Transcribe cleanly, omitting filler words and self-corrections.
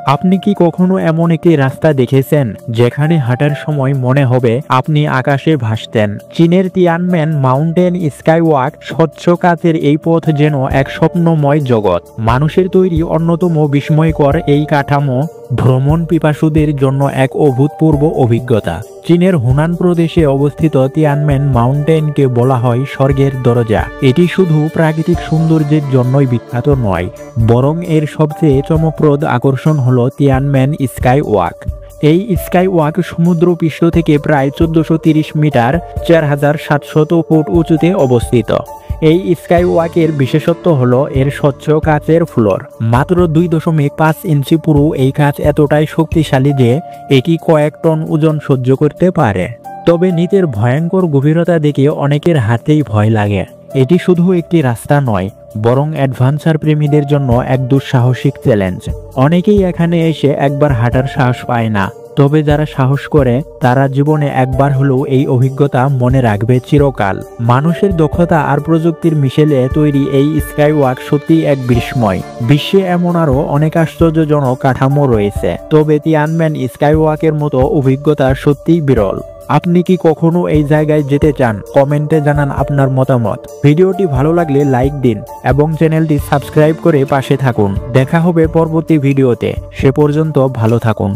আপনি কি কখনো এমন একটি রাস্তা দেখেছেন যেখানে হাঁটার সময় মনে হবে আপনি আকাশে ভাসতেন? চীনের তিয়ানমেন মাউন্টেন স্কাইওয়াক স্বচ্ছ কাচের এই পথ যেন এক স্বপ্নময় জগৎ। মানুষের তৈরি অন্যতম বিস্ময়কর এই কাঠামো ভ্রমণ পিপাসুদের জন্য এক অভূতপূর্ব অভিজ্ঞতা। চীনের হুনান প্রদেশে অবস্থিত তিয়ানমেন মাউন্টেনকে বলা হয় স্বর্গের দরজা। এটি শুধু প্রাকৃতিক সৌন্দর্যের জন্যই বিখ্যাত নয়, বরং এর সবচেয়ে চমকপ্রদ আকর্ষণ হল তিয়ানমেন স্কাই ওয়াক। এই স্কাই ওয়াক সমুদ্র পৃষ্ঠ থেকে প্রায় 1430 মিটার 4700 ফুট উঁচুতে অবস্থিত। এই স্কাই ওয়াকের বিশেষত্ব হলো এর স্বচ্ছ কাচের ফ্লোর। মাত্র 2.5 ইঞ্চি পুরু এই কাচ এতটাই শক্তিশালী যে এটি কয়েক টন ওজন সহ্য করতে পারে। তবে নিচের ভয়ঙ্কর গভীরতা দেখে অনেকের হাতেই ভয় লাগে। এটি শুধু একটি রাস্তা নয়, বরং অ্যাডভেঞ্চার প্রেমীদের জন্য এক দুঃসাহসিক চ্যালেঞ্জ। অনেকেই এখানে এসে একবার হাঁটার সাহস পায় না, তবে যারা সাহস করে তারা জীবনে একবার হলেও এই অভিজ্ঞতা মনে রাখবে চিরকাল। মানুষের দক্ষতা আর প্রযুক্তির মিশেলে তৈরি এই স্কাইওয়াক সত্যি এক বিস্ময়। বিশ্বে এমন আরো অনেক আশ্চর্যজনক কাঠামো রয়েছে, তবে তিয়ানমেন স্কাইওয়াকের মতো অভিজ্ঞতা সত্যিই বিরল। আপনি কি কখনো এই জায়গায় যেতে চান? কমেন্টে জানান আপনার মতামত। ভিডিওটি ভালো লাগলে লাইক দিন এবং চ্যানেলটি সাবস্ক্রাইব করে পাশে থাকুন। দেখা হবে পরবর্তী ভিডিওতে। সে পর্যন্ত ভালো থাকুন।